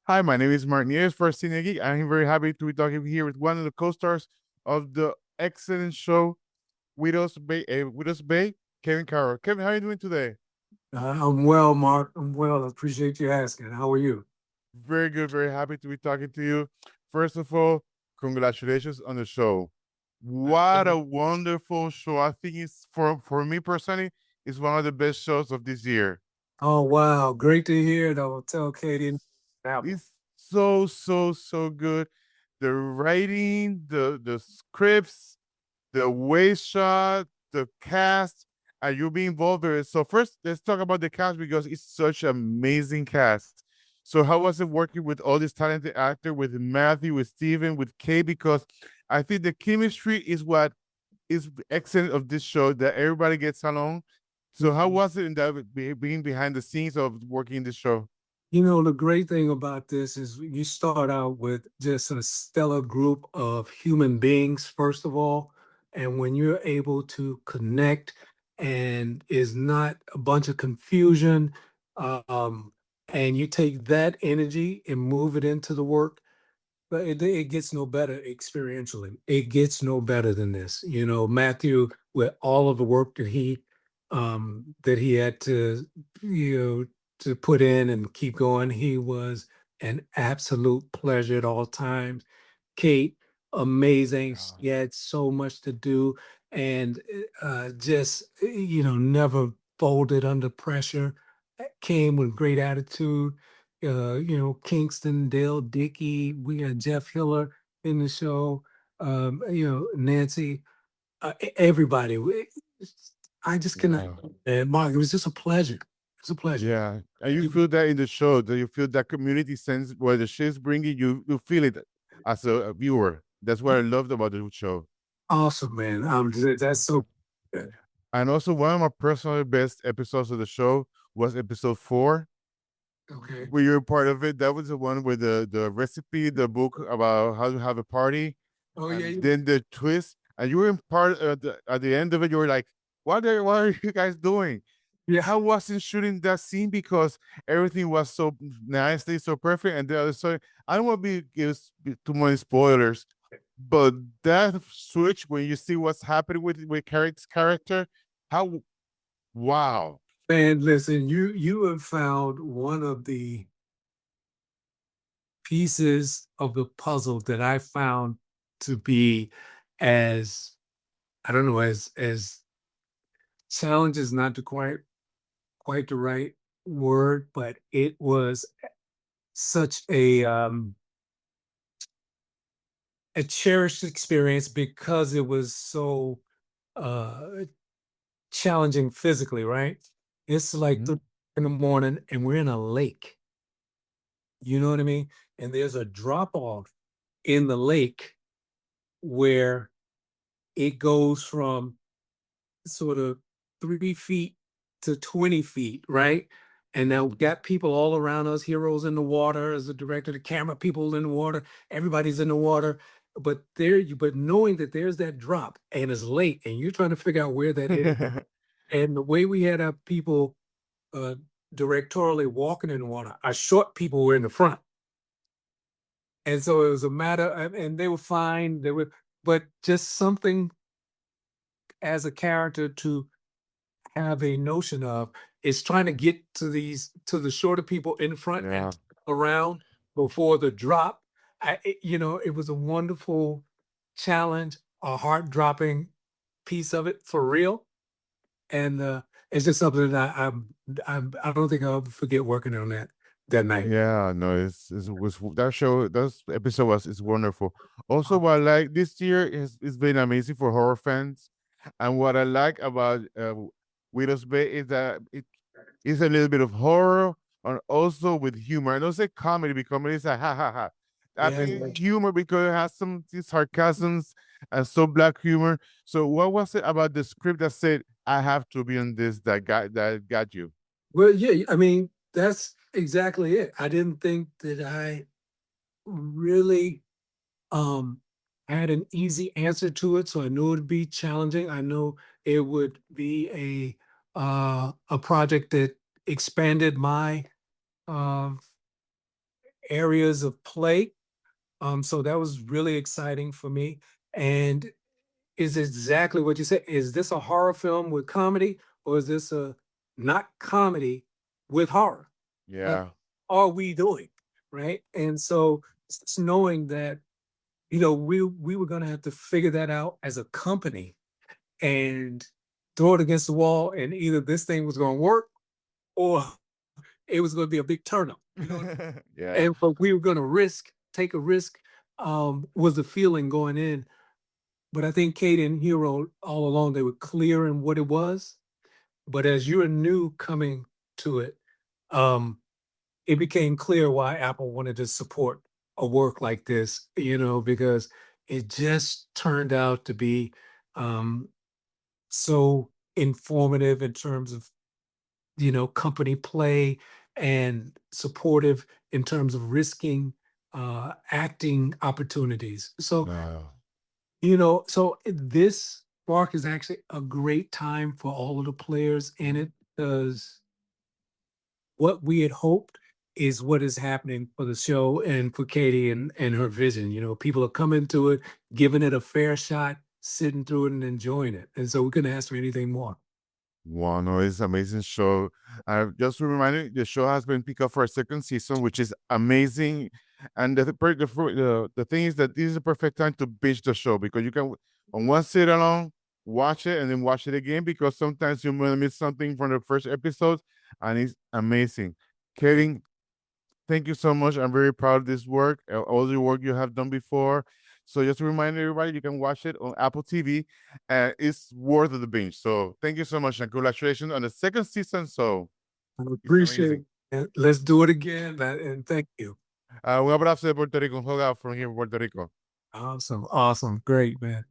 Hi, my name is Martinez for Cine Geek. I'm very happy to be talking here with one of the co-stars of the excellent show Widows Bay, Kevin Carroll. Kevin, how are you doing today? I'm well, Mark. I'm well. I appreciate you asking. How are you? Very good, very happy to be talking to you. First of all, congratulations on the show. What a wonderful show. I think it's for me personally, it's one of the best shows of this year. Oh, wow. Great to hear, though. Tell Katie. Apple. It's so good. The writing, the scripts, the way shot, the cast, and you be involved with it. So first, let's talk about the cast because it's such an amazing cast. So how was it working with all these talented actors, with Matthew, with Steven, with Kay? Because I think the chemistry is what is excellent of this show that everybody gets along. So how was it in that being behind the scenes of working this show? The great thing about this is you start out with just a stellar group of human beings, first of all. And when you're able to connect and is not a bunch of confusion, um, and you take that energy and move it into the work, but it gets no better experientially. It gets no better than this. Matthew, with all of the work that he had to, you know, to put in and keep going, he was an absolute pleasure at all times. Kate, amazing. Yeah. She had so much to do and just, never folded under pressure. Came with great attitude. Kingston, Dale Dickey, we had Jeff Hiller in the show, Nancy, everybody. I just cannot. Yeah. And Mark, it was just a pleasure. It's a pleasure. Yeah, and you feel that in the show, that you feel that community sense where the show's bringing you, you feel it as a viewer. That's what I loved about the show. Awesome, man. That's so good. And also, one of my personal best episodes of the show was episode 4, Okay. where you're part of it. That was the one with the recipe, the book about how to have a party, Oh yeah, and then the twist. And you were in part at the end of it. You were like, what are you guys doing? yeah. How was it shooting that scene because everything was so nicely, so perfect, and the other side. I don't want to too many spoilers, but that switch when you see what's happening with Carrick's character, how wow, Man, listen, you have found one of the pieces of the puzzle that I found to be as I don't know as challenge is not the quite the right word, but it was such a cherished experience because it was so uh challenging physically, right? It's like Mhm. in the morning and we're in a lake. You know what I mean? And there's a drop off in the lake where it goes from sort of 3 feet to 20 feet, right? And now we got people all around us, heroes in the water, as the director, the camera people in the water, everybody's in the water. But knowing that there's that drop and it's late and you're trying to figure out where that is. And the way we had our people uh directorially walking in the water, our short people were in the front. And so it was a matter, and they were fine. But just something as a character to have a notion of is trying to get to the shorter people in front and Yeah, around before the drop. It was a wonderful challenge, a heart dropping piece of it for real, and it's just something that I don't think I'll forget working on that night. yeah, no, it was that show, that episode was is wonderful. Also, what I like this year is it's been amazing for horror fans, and what I like about Widow's Bay is that it is a little bit of horror and also with humor. I don't say comedy because comedy is a ha ha ha. I Yeah, think humor because it has some sarcasms and so black humor. So what was it about the script that said I have to be on this that got you? well, yeah, I mean, that's exactly it. I didn't think that I really um had an easy answer to it, so I knew it'd be challenging. I know it would be a project that expanded my uh areas of play. So that was really exciting for me. And is exactly what you said. Is this a horror film with comedy, or is this a not comedy with horror? Like, Yeah. are we doing right? And so knowing that, we were going to have to figure that out as a company and throw it against the wall, and either this thing was going to work or it was going to be a big turn up. Yeah. And but we were going to take a risk. Was the feeling going in, but I think Kate and Hero all along they were clear in what it was. But as you're new coming to it, um, it became clear why Apple wanted to support a work like this, because it just turned out to be um, so informative in terms of, company play and supportive in terms of risking acting opportunities. So, No. this spark is actually a great time for all of the players in it because what we had hoped is what is happening for the show and for Katie and her vision. People are coming to it, giving it a fair shot, sitting through it and enjoying it. And so we couldn't ask for anything more. Wow, no, it's amazing show. Just to remind you, the show has been picked up for a second season, which is amazing. And the thing is that this is the perfect time to binge the show because you can on one sit alone watch it and then watch it again because sometimes you might miss something from the first episode, and it's amazing. Katie, thank you so much. I'm very proud of this work, all the work you have done before. So just to remind everybody, you can watch it on Apple TV, and it's worth the binge. So thank you so much, and congratulations on the second season. So I it's appreciate amazing. it. And let's do it again. And thank you. Un abrazo de Puerto Rico, un juego from here in Puerto Rico. Awesome. Awesome. Great, man.